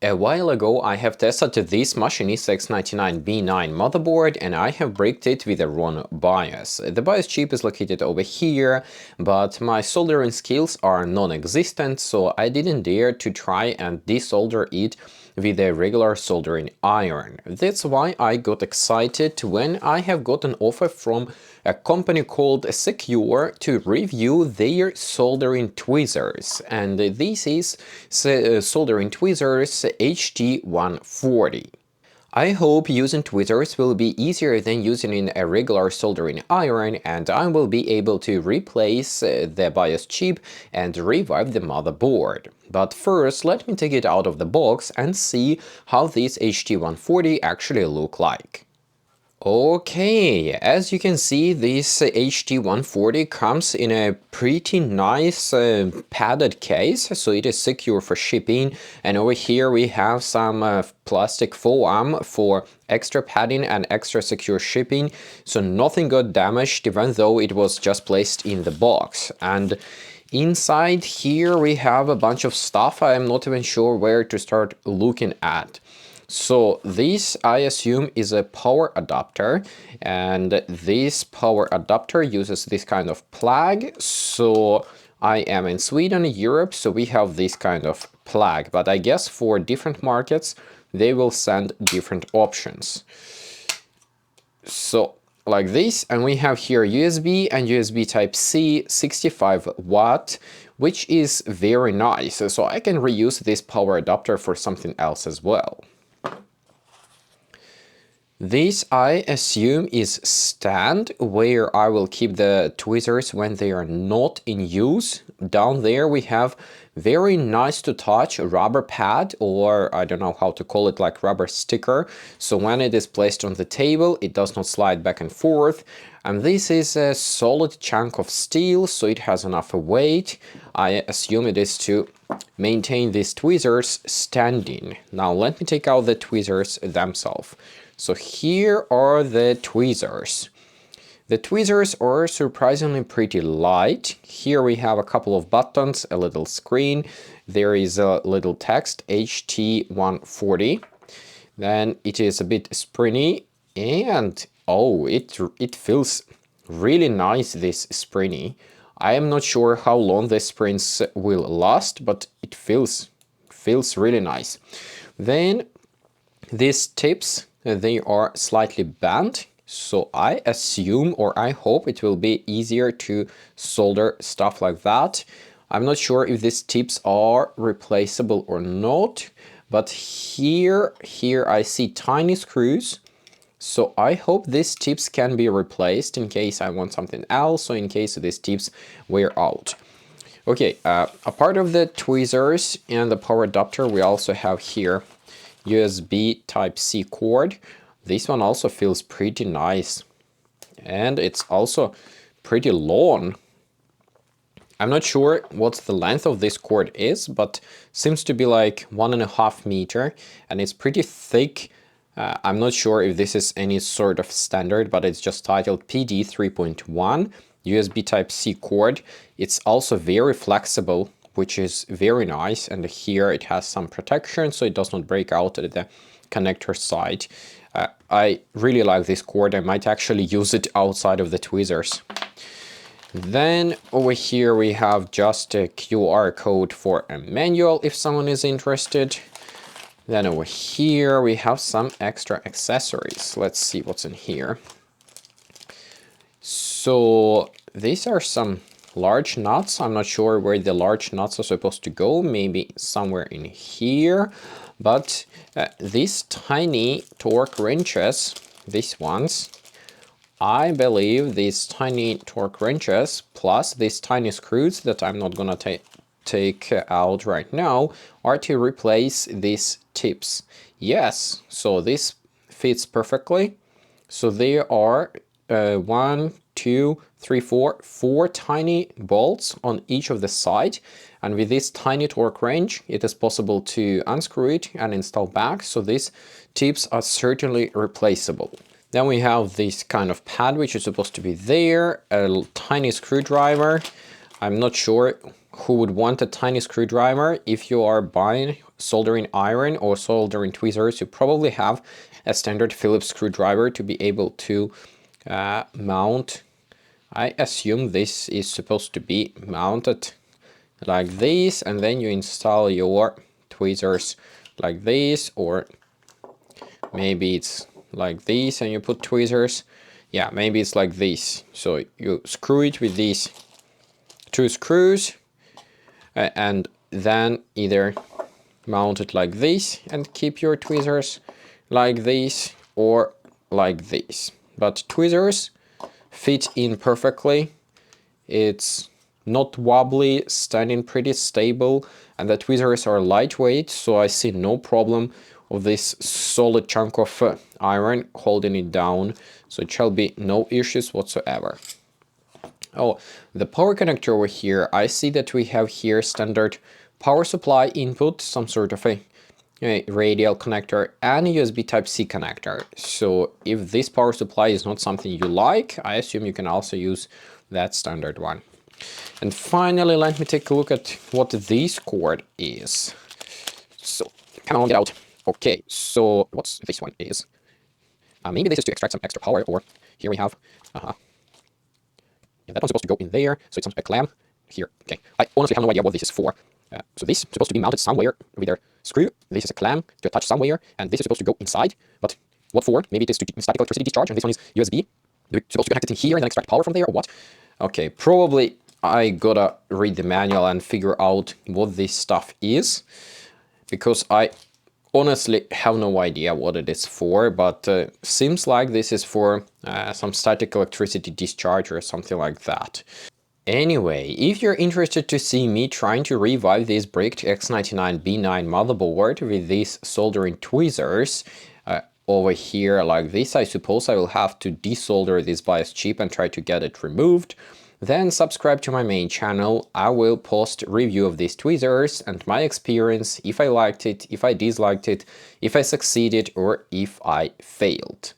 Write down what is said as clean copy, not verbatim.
A while ago I have tested this Machinist X99B9 motherboard and I have bricked it with a wrong BIOS. The BIOS chip is located over here, but my soldering skills are non-existent, so I didn't dare to try and desolder it with a regular soldering iron. That's why I got excited when I have got an offer from a company called SEQURE to review their soldering tweezers, and this is soldering tweezers HT140. I hope using tweezers will be easier than using a regular soldering iron, and I will be able to replace the BIOS chip and revive the motherboard. But first, let me take it out of the box and see how this HT140 actually look like. Okay, as you can see, this HT140 comes in a pretty nice padded case, so it is secure for shipping, and over here we have some plastic foam for extra padding and extra secure shipping, so nothing got damaged even though it was just placed in the box. And inside here we have a bunch of stuff. I am not even sure where to start looking at. So this, I assume, is a power adapter, and this power adapter uses this kind of plug. So I am in Sweden, Europe, so we have this kind of plug, but I guess for different markets they will send different options. So like this, and we have here USB and USB Type-C 65 watt, which is very nice. So I can reuse this power adapter for something else as well. This, I assume, is stand where I will keep the tweezers when they are not in use. Down there we have very nice to touch rubber pad, or I don't know how to call it, like rubber sticker. So when it is placed on the table, it does not slide back and forth. And this is a solid chunk of steel, so it has enough weight. I assume it is to maintain these tweezers standing. Now let me take out the tweezers themselves. So here are the tweezers. The tweezers are surprisingly pretty light. Here we have a couple of buttons, a little screen. There is a little text, HT140. Then it is a bit springy, and oh, it feels really nice, this springy. I am not sure how long the springs will last, but it feels really nice. Then these tips, they are slightly bent, so I assume, or I hope, it will be easier to solder stuff like that. I'm not sure if these tips are replaceable or not, but here I see tiny screws, so I hope these tips can be replaced in case I want something else, or in case these tips wear out. Okay, a part of the tweezers and the power adapter, we also have here USB Type-C cord. This one also feels pretty nice, and it's also pretty long. I'm not sure what the length of this cord is, but seems to be like 1.5 meters, and it's pretty thick. I'm not sure if this is any sort of standard, but it's just titled PD 3.1 USB Type-C cord. It's also very flexible, which is very nice, and here it has some protection so it does not break out at the connector side. I really like this cord. I might actually use it outside of the tweezers. Then over here we have just a QR code for a manual if someone is interested. Then over here we have some extra accessories. Let's see what's in here. So these are some large nuts. I'm not sure where the large nuts are supposed to go, maybe somewhere in here, but these tiny torque wrenches, these ones, I believe these tiny torque wrenches plus these tiny screws that I'm not gonna take out right now are to replace these tips. Yes, so this fits perfectly. So there are 1, 2, 3, 4 tiny bolts on each of the side, and with this tiny torque wrench it is possible to unscrew it and install back, so these tips are certainly replaceable. Then we have this kind of pad which is supposed to be there, a tiny screwdriver, I'm not sure who would want a tiny screwdriver. If you are buying soldering iron or soldering tweezers, you probably have a standard Phillips screwdriver to be able to mount. I assume this is supposed to be mounted like this, and then you install your tweezers like this, or maybe it's like this and you put tweezers. Yeah, maybe it's like this. So you screw it with these 2 screws and then either mount it like this and keep your tweezers like this or like this. But tweezers fit in perfectly. It's not wobbly, standing pretty stable, and the tweezers are lightweight, so I see no problem of this solid chunk of iron holding it down, so it shall be no issues whatsoever. Oh, the power connector over here, I see that we have here standard power supply input, some sort of a radial connector, and a USB Type-C connector. So if this power supply is not something you like, I assume you can also use that standard one. And finally, let me take a look at what this cord is. So, come on, get out. Okay, so what's this one is? Maybe this is to extract some extra power, or here we have, yeah, that one's supposed to go in there, so it's a clamp here. Okay, I honestly have no idea what this is for. So this is supposed to be mounted somewhere with a screw. This is a clamp to attach somewhere, and this is supposed to go inside. But what for? Maybe it is to static electricity discharge, and this one is USB. We're supposed to connect it in here and then extract power from there, or what? Okay, probably I gotta read the manual and figure out what this stuff is, because I honestly have no idea what it is for, but seems like this is for some static electricity discharge or something like that. Anyway, if you're interested to see me trying to revive this bricked X99B9 motherboard with these soldering tweezers over here like this, I suppose I will have to desolder this bias chip and try to get it removed. Then subscribe to my main channel. I will post review of these tweezers and my experience, if I liked it, if I disliked it, if I succeeded, or if I failed.